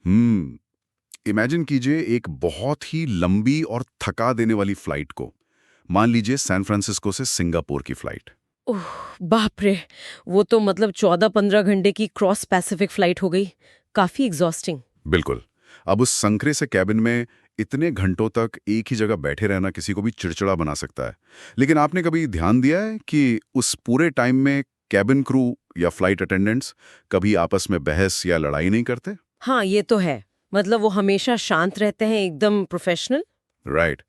Imagine कीजिए एक बहुत ही लंबी और थका देने वाली फ्लाइट को। मान लीजिए सैन फ्रांसिस्को से सिंगापुर की फ्लाइट। ओह बाप रे। वो तो मतलब 14-15 घंटे की क्रॉस पैसिफिक फ्लाइट हो गई। काफी एग्जॉस्टिंग। बिल्कुल। अब उस संकरे से कैबिन में इतने घंटों तक एक ही जगह बैठे रहना किसी को भी चिड़चिड़ा बना सकता है। लेकिन आपने कभी ध्यान दिया है कि उस पूरे टाइम में कैबिन क्रू या फ्लाइट अटेंडेंट्स कभी आपस में बहस या लड़ाई नहीं करते? हाँ ये तो है। मतलब वो हमेशा शांत रहते हैं, एकदम प्रोफेशनल। राइट।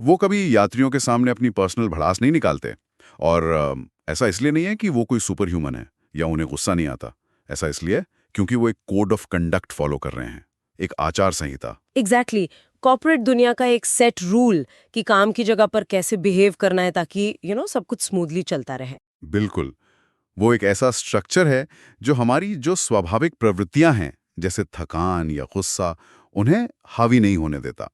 वो कभी यात्रियों के सामने अपनी पर्सनल भड़ास नहीं निकालते। और ऐसा इसलिए नहीं है कि वो कोई सुपर ह्यूमन है या उन्हें गुस्सा नहीं आता। ऐसा इसलिए क्योंकि वो एक कोड ऑफ कंडक्ट फॉलो कर रहे हैं, एक आचार संहिता। एग्जैक्टली। कॉर्पोरेट दुनिया का एक सेट रूल कि काम की जगह पर कैसे बिहेव करना है ताकि सब कुछ स्मूथली चलता रहे। बिल्कुल। वो एक ऐसा स्ट्रक्चर है जो हमारी जो स्वाभाविक प्रवृत्तियां हैं, जैसे थकान या गुस्सा, उन्हें हावी नहीं होने देता।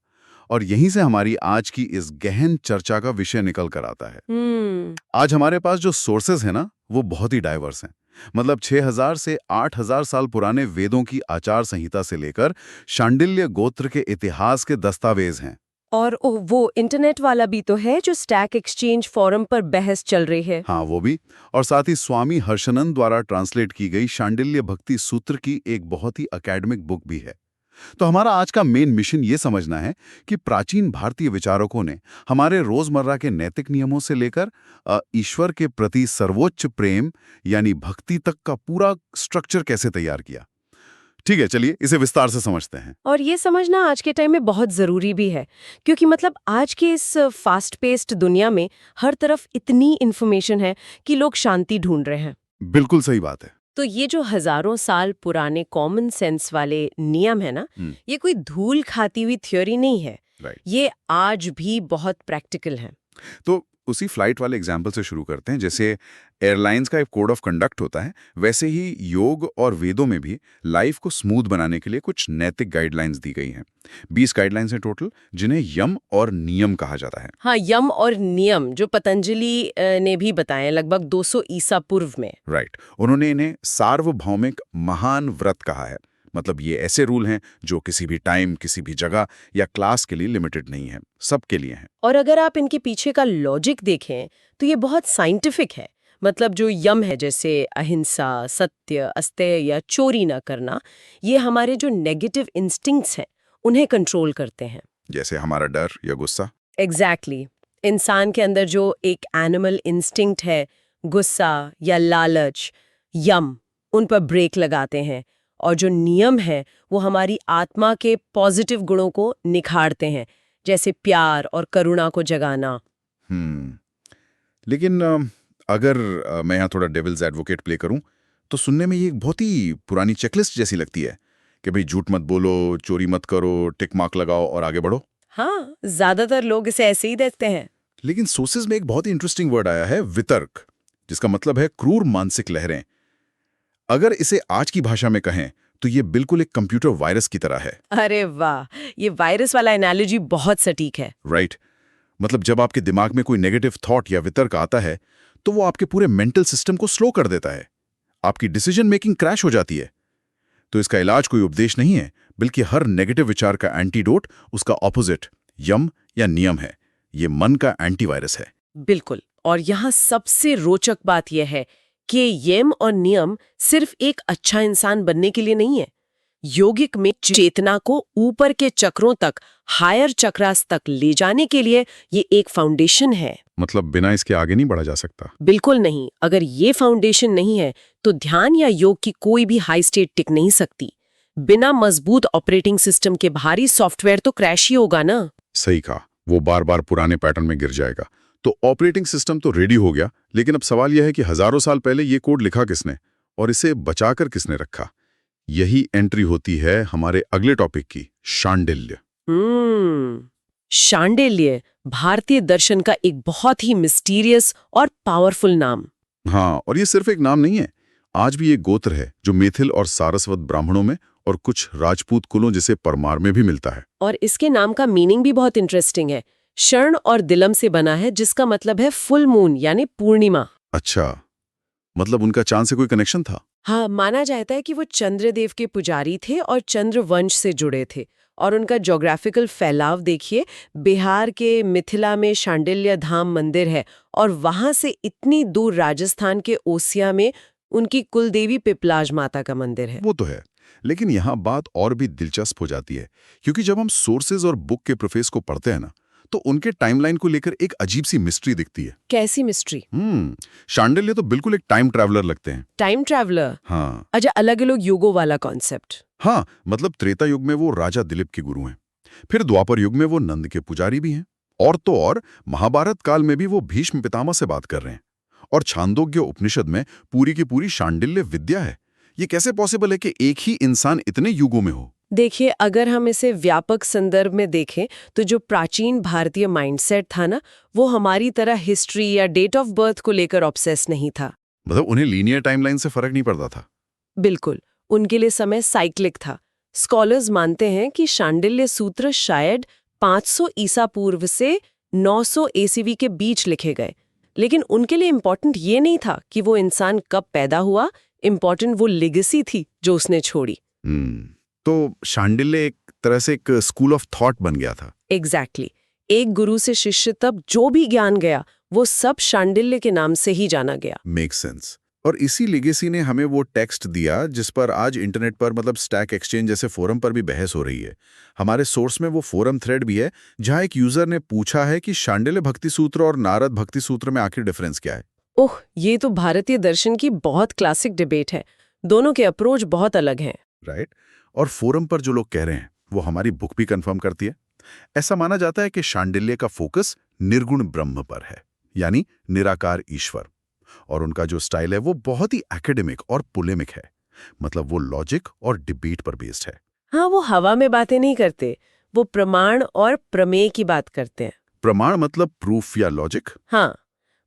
और यहीं से हमारी आज की इस गहन चर्चा का विषय निकल कर आता है। हम्म। आज हमारे पास जो सोर्सेज हैं ना, वो बहुत ही डाइवर्स हैं। मतलब 6000 से 8000 साल पुराने वेदों की आचार संहिता से लेकर शांडिल्य गोत्र के इतिहास के दस्तावेज हैं। और वो इंटरनेट वाला भी तो है जो स्टैक एक्सचेंज फोरम पर बहस चल रही है। हाँ, वो भी। और साथ ही स्वामी हर्षनंद द्वारा ट्रांसलेट की गई शांडिल्य भक्ति सूत्र की एक बहुत ही एकेडमिक बुक भी है। तो हमारा आज का मेन मिशन ये समझना है कि प्राचीन भारतीय विचारकों ने हमारे रोजमर्रा के नैतिक नियमों से लेकर ईश्वर के प्रति सर्वोच्च प्रेम यानी भक्ति तक का पूरा स्ट्रक्चर कैसे तैयार किया। ठीक है, चलिए इसे विस्तार से समझते हैं। और ये समझना आज के टाइम में बहुत ज़रूरी भी है, क्योंकि मतलब आज के इस फास्ट पेस्ड दुनिया में हर तरफ इतनी इन्फॉर्मेशन है कि लोग शांति ढूंढ रहे हैं। बिल्कुल सही बात है। तो ये जो हजारों साल पुराने कॉमन सेंस वाले नियम है ना, ये कोई धूल खाती हुई थ्योरी नहीं है। राइट। ये आज भी बहुत प्रैक्टिकल है। तो उसी फ्लाइट वाले एग्जाम्पल से शुरू करते हैं। जैसे एयरलाइंस का एक कोड ऑफ कंडक्ट होता है, वैसे ही योग और वेदों में भी लाइफ को स्मूथ बनाने के लिए कुछ नैतिक गाइडलाइंस दी गई हैं। 20 गाइडलाइंस हैं टोटल, जिन्हें यम और नियम कहा जाता है। हाँ, यम और नियम जो पतंजलि ने भी बताए लगभग 200 ईसा पूर्व में। राइट। उन्होंने इन्हें सार्वभौमिक महान व्रत कहा है। मतलब ये ऐसे रूल हैं जो किसी भी टाइम, किसी भी जगह या क्लास के लिए लिमिटेड नहीं है, सबके लिए हैं। और अगर आप इनके पीछे का लॉजिक देखें तो ये बहुत साइंटिफिक है। मतलब जो यम है, जैसे अहिंसा, सत्य, अस्तेय या चोरी ना करना, ये हमारे जो नेगेटिव इंस्टिंक्ट्स हैं उन्हें कंट्रोल करते हैं। जैसे हमारा डर या गुस्सा। एग्जैक्टली। इंसान के अंदर जो एक एनिमल इंस्टिंक्ट है, गुस्सा या लालच, यम उन पर ब्रेक लगाते हैं। और जो नियम है वो हमारी आत्मा के पॉजिटिव गुणों को निखारते हैं, जैसे प्यार और करुणा को जगाना। हम्म। लेकिन अगर मैं यहाँ थोड़ा डेविल्स एडवोकेट प्ले करूँ, तो सुनने में ये एक बहुत ही पुरानी चेकलिस्ट जैसी लगती है कि भाई झूठ मत बोलो, चोरी मत करो, टिक मार्क लगाओ और आगे बढ़ो। हाँ, ज्यादातर लोग इसे ऐसे ही देखते हैं। लेकिन सोर्सेज में एक बहुत ही इंटरेस्टिंग वर्ड आया है, वितर्क, जिसका मतलब है क्रूर मानसिक लहरें। अगर इसे आज की भाषा में कहें तो ये बिल्कुल एक कंप्यूटर वायरस की तरह है। अरे वाह, ये वायरस वाला एनालॉजी बहुत सटीक है। राइट। मतलब जब आपके दिमाग में कोई नेगेटिव थॉट या वितर्क आता है, तो वो आपके पूरे मेंटल सिस्टम को स्लो कर देता है। आपकी डिसीजन मेकिंग क्रैश हो जाती है। तो इसका इलाज कोई उपदेश नहीं है, बल्कि हर नेगेटिव विचार का एंटीडोट उसका ऑपोजिट यम या नियम है। ये मन का एंटीवायरस है। बिल्कुल। और यहाँ सबसे रोचक बात यह है कि यम और नियम सिर्फ एक अच्छा इंसान बनने के लिए नहीं है। योगिक में चेतना को ऊपर के चक्रों तक, हायर चक्रास तक ले जाने के लिए ये एक फाउंडेशन है। मतलब बिना इसके आगे नहीं बढ़ा जा सकता। बिल्कुल नहीं। अगर ये फाउंडेशन नहीं है तो ध्यान या योग की कोई भी हाई स्टेट टिक नहीं सकती। बिना मजबूत ऑपरेटिंग सिस्टम के भारी सॉफ्टवेयर तो क्रैश ही होगा ना। सही कहा, वो बार बार पुराने पैटर्न में गिर जाएगा। तो ऑपरेटिंग सिस्टम तो रेडी हो गया, लेकिन अब सवाल यह है कि हजारों साल पहले ये कोड लिखा किसने और इसे बचाकर किसने रखा। यही एंट्री होती है हमारे अगले टॉपिक की, शांडिल्य। शांडिल्य भारतीय दर्शन का एक बहुत ही मिस्टीरियस और पावरफुल नाम। हाँ, और ये सिर्फ एक नाम नहीं है। आज भी एक गोत्र है जो मैथिल और सारस्वत ब्राह्मणों में और कुछ राजपूत कुलों जैसे परमार में भी मिलता है। और इसके नाम का मीनिंग भी बहुत इंटरेस्टिंग है। शर्ण और दिलम से बना है, जिसका मतलब है फुल मून यानी पूर्णिमा। अच्छा, मतलब उनका चांद से कोई कनेक्शन था। हाँ, माना जाता है कि वो चंद्रदेव के पुजारी थे और चंद्र वंश से जुड़े थे। और उनका ज्योग्राफिकल फैलाव देखिए, बिहार के मिथिला में शांडिल्य धाम मंदिर है और वहां से इतनी दूर राजस्थान के ओसिया में उनकी कुलदेवी पिपलाज माता का मंदिर है। वो तो है, लेकिन यहाँ बात और भी दिलचस्प हो जाती है, क्योंकि जब हम सोर्सेज और बुक के प्रोफेस को पढ़ते हैं ना, तो उनके टाइमलाइन को लेकर एक अजीब सी मिस्ट्री दिखती है। कैसी मिस्ट्री? शांडिल्य तो बिल्कुल एक टाइम ट्रैवलर लगते हैं। Time traveller? हाँ अच्छा, अलग अलग युगों वाला कॉन्सेप्ट। हाँ, मतलब त्रेता युग में वो राजा दिलीप के गुरु हैं, फिर द्वापर युग में वो नंद के पुजारी भी हैं, और तो और महाभारत काल में भी वो भीष्म पितामह से बात कर रहे हैं। और छांदोग्य उपनिषद में पूरी की पूरी शांडिल्य विद्या है। ये कैसे पॉसिबल है कि एक ही इंसान इतने युगों में हो? देखिए, अगर हम इसे व्यापक संदर्भ में देखें तो जो प्राचीन भारतीय माइंडसेट था ना, वो हमारी तरह हिस्ट्री या डेट ऑफ बर्थ को लेकर ऑब्सेस नहीं था। मतलब उन्हें लीनियर टाइमलाइन से फर्क नहीं पड़ता था। बिल्कुल, उनके लिए समय साइक्लिक था। स्कॉलर्स मानते हैं कि शांडिल्य सूत्र शायद 500 ईसा पूर्व से 900 एसीवी के बीच लिखे गए। लेकिन उनके लिए इम्पोर्टेंट ये नहीं था कि वो इंसान कब पैदा हुआ, इम्पोर्टेंट वो लेगेसी थी जो उसने छोड़ी। तो शांडिल्य एक तरह से एक स्कूल ऑफ थॉट बन गया था। एग्जैक्टली। एक गुरु से शिष्य तक जो भी ज्ञान गया, वो सब शांडिल्य के नाम से ही जाना गया। Make sense. और इसी लेगेसी ने हमें वो टेक्स्ट दिया जिस पर आज इंटरनेट पर, मतलब स्टैक एक्सचेंज जैसे फोरम पर भी बहस हो रही है। हमारे सोर्स में वो फोरम थ्रेड भी है जहां एक यूजर ने पूछा है कि शांडिल्य भक्ति सूत्र और नारद भक्ति सूत्र में आखिर डिफरेंस क्या है। ओह, ये तो भारतीय दर्शन की बहुत क्लासिक डिबेट है। दोनों के अप्रोच बहुत अलग हैं। राइट। और फोरम पर जो लोग कह रहे हैं वो हमारी बुक भी कंफर्म करती है। ऐसा माना जाता है कि शांडिल्य का फोकस निर्गुण ब्रह्म पर है, यानी निराकार ईश्वर। और उनका जो स्टाइल है वो बहुत ही एकेडमिक और पोलेमिक है, मतलब वो लॉजिक और डिबेट पर बेस्ड है। हाँ, वो हवा में बातें नहीं करते, वो प्रमाण और प्रमेय की बात करते हैं। प्रमाण मतलब प्रूफ या लॉजिक? हाँ,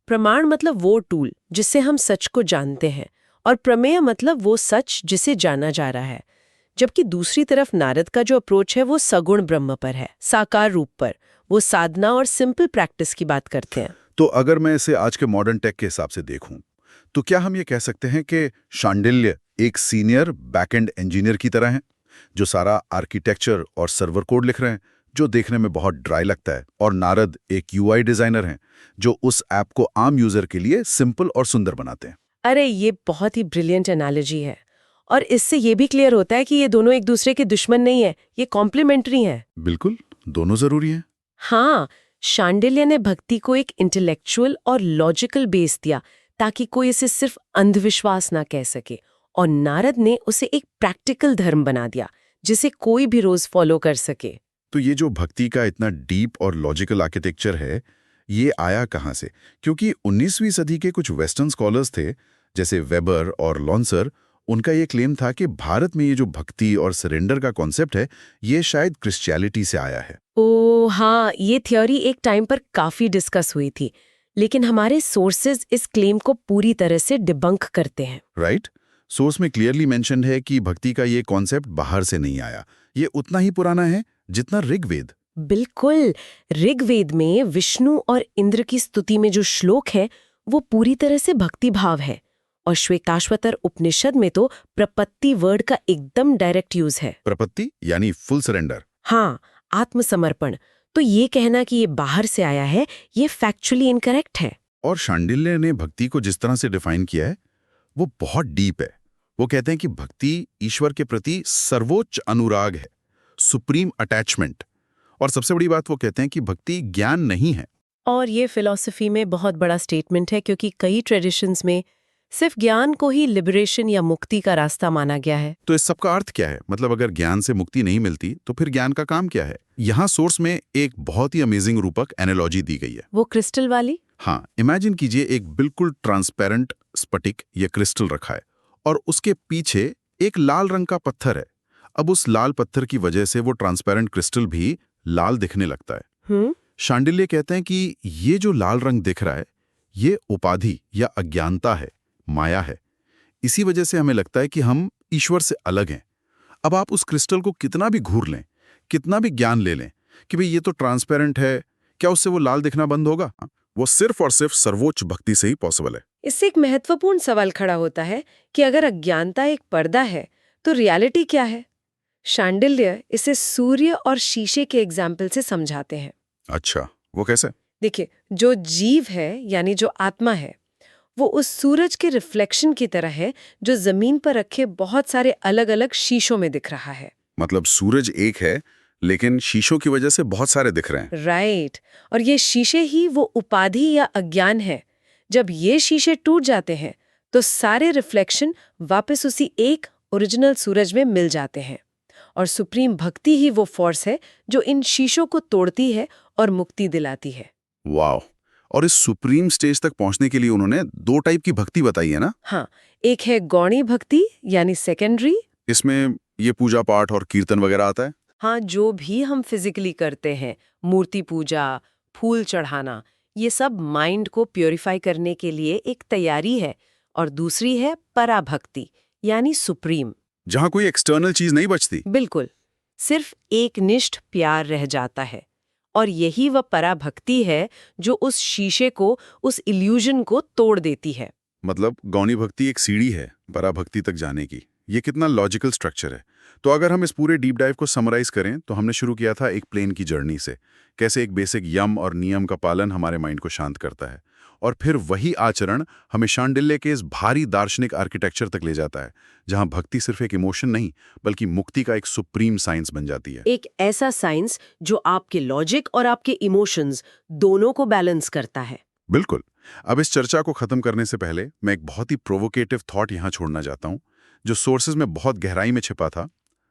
प्रमाण मतलब वो टूल जिससे हम सच को जानते हैं, और प्रमेय मतलब वो सच जिसे जाना जा रहा है। जबकि दूसरी तरफ नारद का जो अप्रोच है वो सगुण ब्रह्म पर है, साकार रूप पर। वो साधना और सिंपल प्रैक्टिस की बात करते हैं। तो अगर मैं इसे आज के मॉडर्न टेक के हिसाब से देखूं, तो क्या हम ये कह सकते हैं कि शांडिल्य एक सीनियर बैकएंड इंजीनियर की तरह है, जो सारा आर्किटेक्चर और सर्वर कोड लिख रहे हैं, जो देखने में बहुत ड्राई लगता है, और नारद एक यूआई डिजाइनर हैं, जो उस ऐप को आम यूजर के लिए सिंपल और सुंदर बनाते हैं? अरे, ये बहुत ही ब्रिलियंट एनालॉजी है। और इससे ये भी क्लियर होता है कि ये दोनों एक दूसरे के दुश्मन नहीं है, ये कॉम्प्लीमेंट्री हैं। बिल्कुल, दोनों जरूरी हैं। हाँ, शांडिल्य ने भक्ति को एक इंटेलेक्चुअल और लॉजिकल बेस दिया ताकि कोई इसे सिर्फ अंधविश्वास ना कह सके, और नारद ने उसे एक प्रैक्टिकल धर्म बना दिया जिसे कोई भी रोज फॉलो कर सके। तो ये जो भक्ति का इतना डीप और लॉजिकल आर्किटेक्चर है, ये आया कहाँ से? क्योंकि 19वीं सदी के कुछ वेस्टर्न स्कॉलर्स थे, जैसे वेबर और लॉन्सर, उनका ये क्लेम था कि भारत में ये जो भक्ति और सरेंडर का कॉन्सेप्ट है, ये शायद क्रिश्चियनिटी से आया है। ओ हाँ, ये थ्योरी एक टाइम पर काफी डिस्कस हुई थी, लेकिन हमारे सोर्सेज इस क्लेम को पूरी तरह से डिबंक करते हैं। राइट। सोर्स में क्लियरली मेंशन्ड है कि भक्ति का ये कॉन्सेप्ट बाहर से नहीं आया, ये उतना ही पुराना है जितना ऋग्वेद। बिल्कुल, ऋग्वेद में विष्णु और इंद्र की स्तुति में जो श्लोक है वो पूरी तरह से भक्ति भाव है, और श्वेताश्वतर उपनिषद में तो प्रपत्ति वर्ड का एकदम डायरेक्ट यूज है। प्रपत्ति यानी फुल सरेंडर। हाँ, आत्मसमर्पण। तो ये कहना कि ये बाहर से आया है, ये फैक्चुअली इनकरेक्ट है। और शांडिल्य ने भक्ति को जिस तरह से डिफाइन किया है वो बहुत डीप है। वो कहते हैं कि भक्ति ईश्वर के प्रति सर्वोच्च अनुराग है, सुप्रीम अटैचमेंट। और सबसे बड़ी बात, वो कहते हैं कि भक्ति ज्ञान नहीं है। और ये फिलॉसफी में बहुत बड़ा स्टेटमेंट है, क्योंकि कई ट्रेडिशंस में सिर्फ ज्ञान को ही लिबरेशन या मुक्ति का रास्ता माना गया है। तो इस सब का अर्थ क्या है? मतलब अगर ज्ञान से मुक्ति नहीं मिलती तो फिर ज्ञान का काम क्या है? यहाँ सोर्स में एक बहुत ही अमेजिंग रूपक एनालॉजी दी गई है। वो क्रिस्टल वाली? हाँ, इमेजिन कीजिए एक बिल्कुल ट्रांसपेरेंट स्फटिक या क्रिस्टल रखा है, और उसके पीछे एक लाल रंग का पत्थर है। अब उस लाल पत्थर की वजह से वो ट्रांसपेरेंट क्रिस्टल भी लाल दिखने लगता है। शांडिल्य कहते हैं कि ये जो लाल रंग दिख रहा है, ये उपाधि या अज्ञानता है, माया है। इसी वजह से हमें लगता है कि हम ईश्वर से अलग हैं। अब आप उस क्रिस्टल को कितना भी घूर लें, कितना भी ज्ञान ले लें कि भाई ये तो ट्रांसपेरेंट है, क्या उससे वो लाल दिखना बंद होगा? वो सिर्फ और सिर्फ सर्वोच्च भक्ति से ही पॉसिबल है। इससे एक महत्वपूर्ण सवाल खड़ा होता है कि अगर अज्ञानता एक पर्दा है तो रियलिटी क्या है? शांडिल्य इसे सूर्य और शीशे के एग्जाम्पल से समझाते हैं। अच्छा, वो कैसे? देखिए, जो जीव है यानी जो आत्मा है, वो उस सूरज के रिफ्लेक्शन की तरह है जो जमीन पर रखे बहुत सारे अलग-अलग शीशों में दिख रहा है। मतलब सूरज एक है, लेकिन शीशों की वजह से बहुत सारे दिख रहे हैं। राइट। और ये शीशे ही वो उपाधि या अज्ञान है। जब ये शीशे टूट जाते हैं तो सारे रिफ्लेक्शन वापस उसी एक ओरिजिनल सूरज में मिल जाते हैं। और सुप्रीम भक्ति ही वो फोर्स है जो इन शीशों को तोड़ती है और मुक्ति दिलाती है। वाह! और इस सुप्रीम स्टेज तक पहुंचने के लिए उन्होंने 2 टाइप की भक्ति बताई है ना? हाँ, एक है गौणी भक्ति यानी सेकेंडरी। इसमें ये पूजा पाठ और कीर्तन वगैरह आता है? हाँ, जो भी हम फिजिकली करते हैं, मूर्ति पूजा, फूल चढ़ाना, ये सब माइंड को प्योरीफाई करने के लिए एक तैयारी है। और दूसरी है पराभक्ति यानी सुप्रीम। जहां कोई एक्सटर्नल चीज नहीं बचती। बिल्कुल, सिर्फ एक निष्ठ प्यार रह जाता है। और यही वह पराभक्ति है जो उस शीशे को, उस इल्यूजन को तोड़ देती है। मतलब गौणी भक्ति एक सीढ़ी है पराभक्ति तक जाने की। ये कितना लॉजिकल स्ट्रक्चर है। तो अगर हम इस पूरे डीप डाइव को समराइज करें तो हमने शुरू किया था एक प्लेन की जर्नी से, कैसे एक बेसिक यम और नियम का पालन हमारे माइंड को शांत करता है, और फिर वही आचरण हमें शांडिल्य के इस भारी दार्शनिक आर्किटेक्चर तक ले जाता है, जहां भक्ति सिर्फ एक इमोशन नहीं बल्कि मुक्ति का एक सुप्रीम साइंस बन जाती है। एक ऐसा साइंस जो आपके लॉजिक और आपके इमोशंस दोनों को बैलेंस करता है। बिल्कुल। अब इस चर्चा को खत्म करने से पहले मैं एक बहुत ही प्रोवोकेटिव थॉट यहां छोड़ना चाहता हूं, जो सोर्सेज में बहुत गहराई में छिपा था।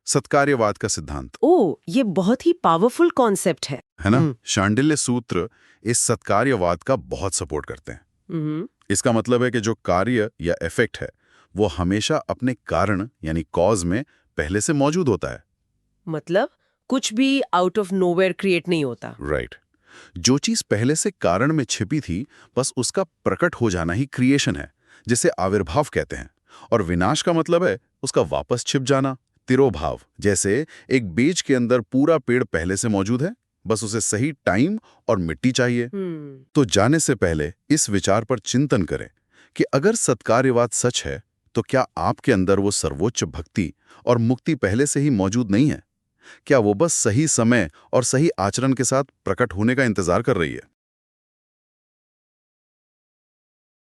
सत्कार्यवाद का सिद्धांत, ओह, ये बहुत ही पावरफुल कॉन्सेप्ट है ना? शांडिल्य सूत्र इस सत्कार्यवाद का बहुत सपोर्ट करते हैं। इसका मतलब है कि जो कार्य या इफेक्ट है वो हमेशा अपने कारण यानी कॉज में पहले से मौजूद होता है। मतलब कुछ भी आउट ऑफ नोवेयर क्रिएट नहीं होता। राइट। जो चीज पहले से कारण में छिपी थी, बस उसका प्रकट हो जाना ही क्रिएशन है, जिसे आविर्भाव कहते हैं। और विनाश का मतलब है उसका वापस छिप जाना, तिरोभाव। जैसे एक बीज के अंदर पूरा पेड़ पहले से मौजूद है, बस उसे सही टाइम और मिट्टी चाहिए। तो जाने से पहले इस विचार पर चिंतन करें कि अगर सत्कार्यवाद सच है तो क्या आपके अंदर वो सर्वोच्च भक्ति और मुक्ति पहले से ही मौजूद नहीं है? क्या वो बस सही समय और सही आचरण के साथ प्रकट होने का इंतजार कर रही है?